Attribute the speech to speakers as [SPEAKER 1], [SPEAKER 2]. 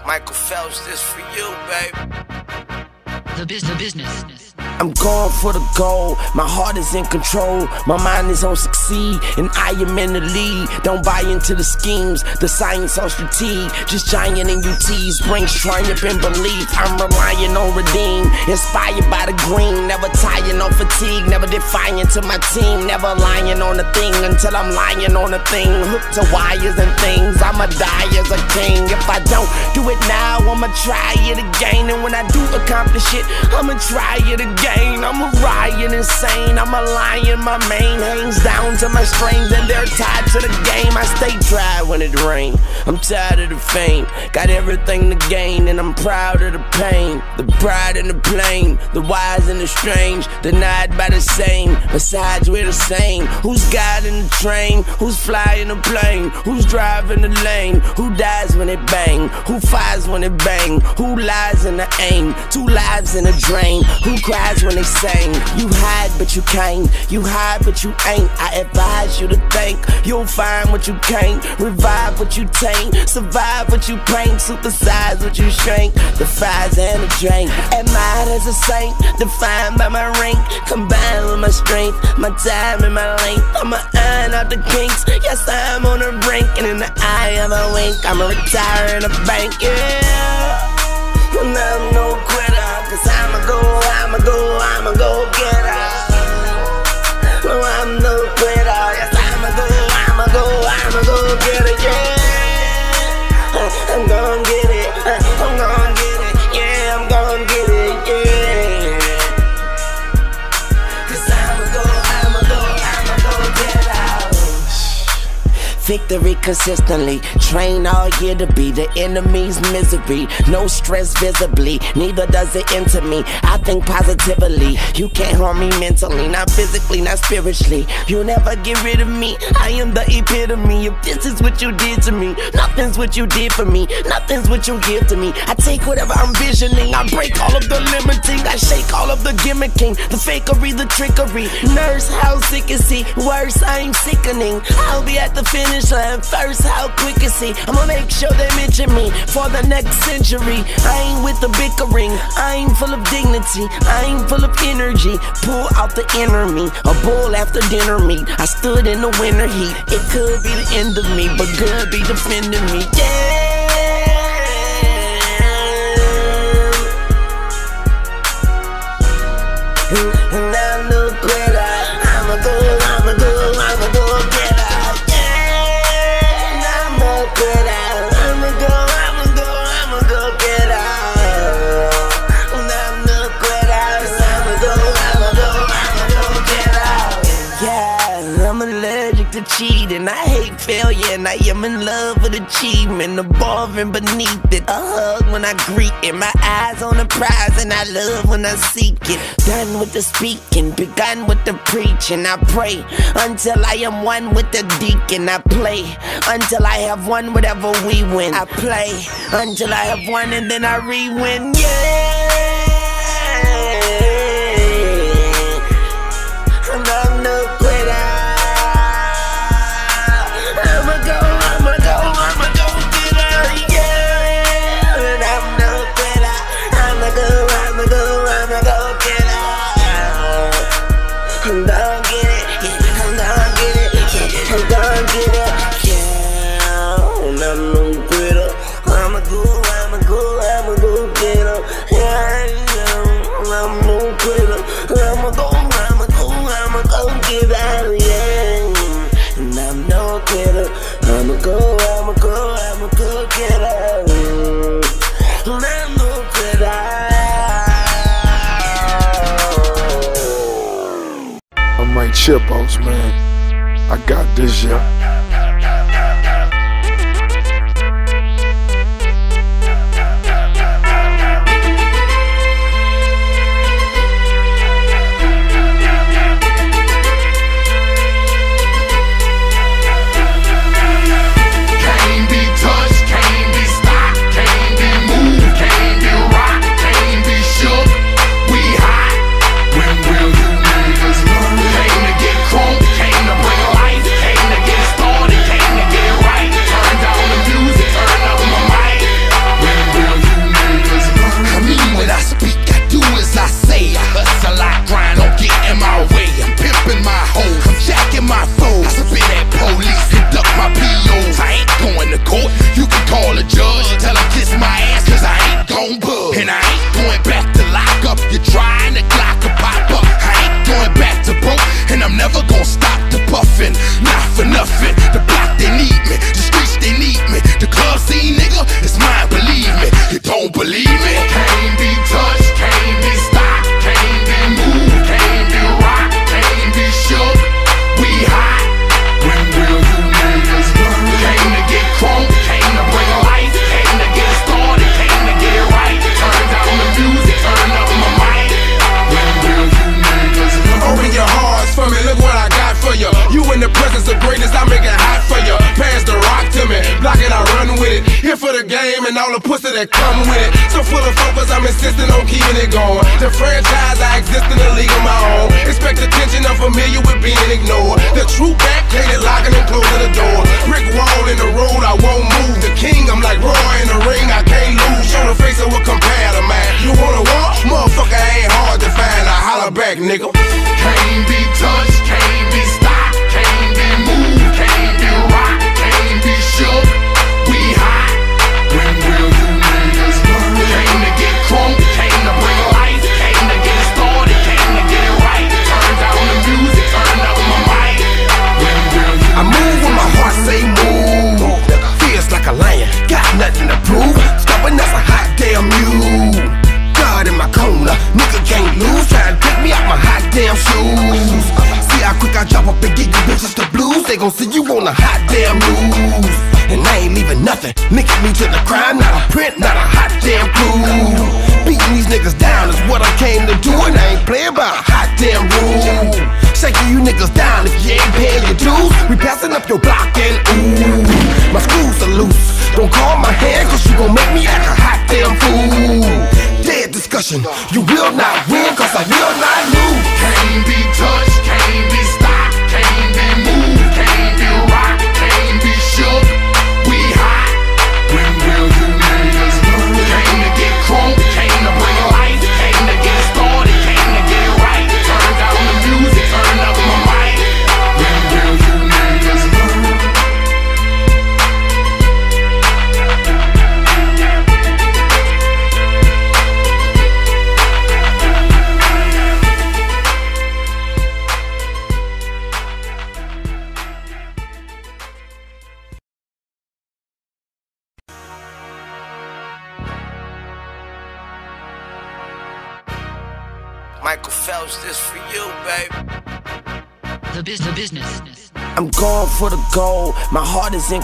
[SPEAKER 1] Michael Phelps, this for you, baby.
[SPEAKER 2] The business.
[SPEAKER 1] I'm going for the goal, my heart is in control, my mind is on succeed, and I am in the lead. Don't buy into the schemes, the science on strategy, just giant in UTs, brings triumph and belief. I'm relying on redeem, inspired by the green, never tiring on fatigue, never defying to my team, never lying on a thing until I'm lying on a thing, hooked to wires and things. I'ma die as a king. If I don't do it now, I'ma try it again, and when I do accomplish it, I'ma try it again. I'm a riot insane, I'm a lion, my mane hangs down to my strings and they're tied to the game. I stay dry when it rains, I'm tired of the fame, got everything to gain and I'm proud of the pain. The pride and the plain, the wise and the strange, denied by the same, besides we're the same. Who's guiding the train, who's flying the plane, who's driving the lane, who dies when it bang, who fires when it bang, who lies in the aim, 2 lives in a drain, who cries when they sing. You hide but you can't, you hide but you ain't. I advise you to think, you'll find what you can't, revive what you taint, survive what you paint, supersize what you shrink, the fires and the drink. Admired as a saint, defined by my rank, combined with my strength, my time and my length. I'ma iron out the kinks, yes I'm on the brink, and in the eye of a wink, I'ma retire in a bank, yeah. And I'm no quitter, cause I'ma go get her. No, I'm no quitter, yes I'ma go get her, yeah. I'm gon' get it, yeah, I'm gon' get it, yeah. Cause I'ma go get her. Victory consistently, train all year to be the enemy's misery. No stress visibly, neither does it enter me. I think positively, you can't harm me mentally, not physically, not spiritually. You'll never get rid of me, I am the epitome. If this is what you did to me, nothing's what you did for me, nothing's what you give to me. I take whatever I'm visioning, I break all of the limiting, I shake all of the gimmicking, the fakery, the trickery. Nurse, how sick is he? Worse, I'm sickening. I'll be at the finish line first, how quick is he? I'ma make sure they mention me for the next century. I ain't with the bickering, I ain't full of dignity, I ain't full of energy. Pull out the inner me, a bull after dinner meat. I stood in the winter heat, it could be the end of me, but good be defending me, yeah. And I'm no quitter, I'ma go get her. Cheating, I hate failure, and I am in love with achievement. Above and beneath it, a hug when I greet it. My eyes on the prize, and I love when I seek it. Done with the speaking, begun with the preaching. I pray until I am one with the deacon. I play until I have won whatever we win. I play until I have won, and then I re-win, yeah. And I'm no quitter.
[SPEAKER 3] Chipos, man, I got this, yeah.
[SPEAKER 4] Came to get crunk, came to bring life, came to get stoned. my foes. I spit at police, conduct my POs. I ain't going to court, you can call a judge. Tell him kiss my ass, cause I ain't gon' budge. And I ain't going back to lock up. You're trying to Glock a pop up. I ain't going back to broke, and I'm never gon' stop the puffin'. Not for nothing, the block they need me, the streets they need me, the club scene, nigga, it's mine, believe me. You don't believe me? Can't be touched, can't be stopped, can't be moved, can't be rocked, can't be shook. We hot. When will you niggas learn? Came to get crunk, came to bring life, came to get started, came to get it right. Turn down the music, turn up my mic. When will you niggas learn? Open your hearts for me, look what I got for you. You in the presence of greatness, I make it hot for you. Pass the rock to me, block it, I run with it. Here for the game and all the pussy that come with it. So full of focus, I'm insisting on keeping it going. The franchise, I exist in a league of my own. Expect attention, I'm familiar with being ignored. The true back, hated locking and closing the door. Brick wall in the road, I won't move. The king, I'm like Roy in the ring, I can't lose. Show the face of what compare to man. You wanna walk? Motherfucker ain't hard to find. I holler back, nigga. Can't be touched, can't be stopped, can't be moved, can't be rocked, can't be shook. We hot. When will you niggas learn? Came to get crunk, came to bring life, came to get started, came to get it right. Turn down the music, turn up my mic. When will you I move when my heart say move. Feels like a lion, got nothing to prove. Stubborn as a hot damn mule. God in my corner, nigga can't lose. Try to take me out my hot damn shoes. See how quick I drop up and get you bitches the blues. They gon' see you on the hot damn news. And I ain't leaving nothing, linking me to the crime. Not a print, not a hot damn clue. Beating these niggas down is what I came to do. And I ain't playing by a hot damn rule. Shaking you niggas down if you ain't paying your dues. We passing up your block and ooh, my screws are loose. Don't call my hand cause you gon' make me act a hot damn fool. Dead discussion, you will not win cause I will not lose. Can't be touched, can't be stopped, can't be moved, can't be rocked, can't be shook. We hot. When will you niggas learn? Came to get crunk, came to bring life, came to get started, came to get it right. Turn down the music, turn up my mic. When will you niggas learn?
[SPEAKER 1] Michael Phelps, this for you, baby.
[SPEAKER 2] The business.
[SPEAKER 1] I'm going for the gold. My heart is in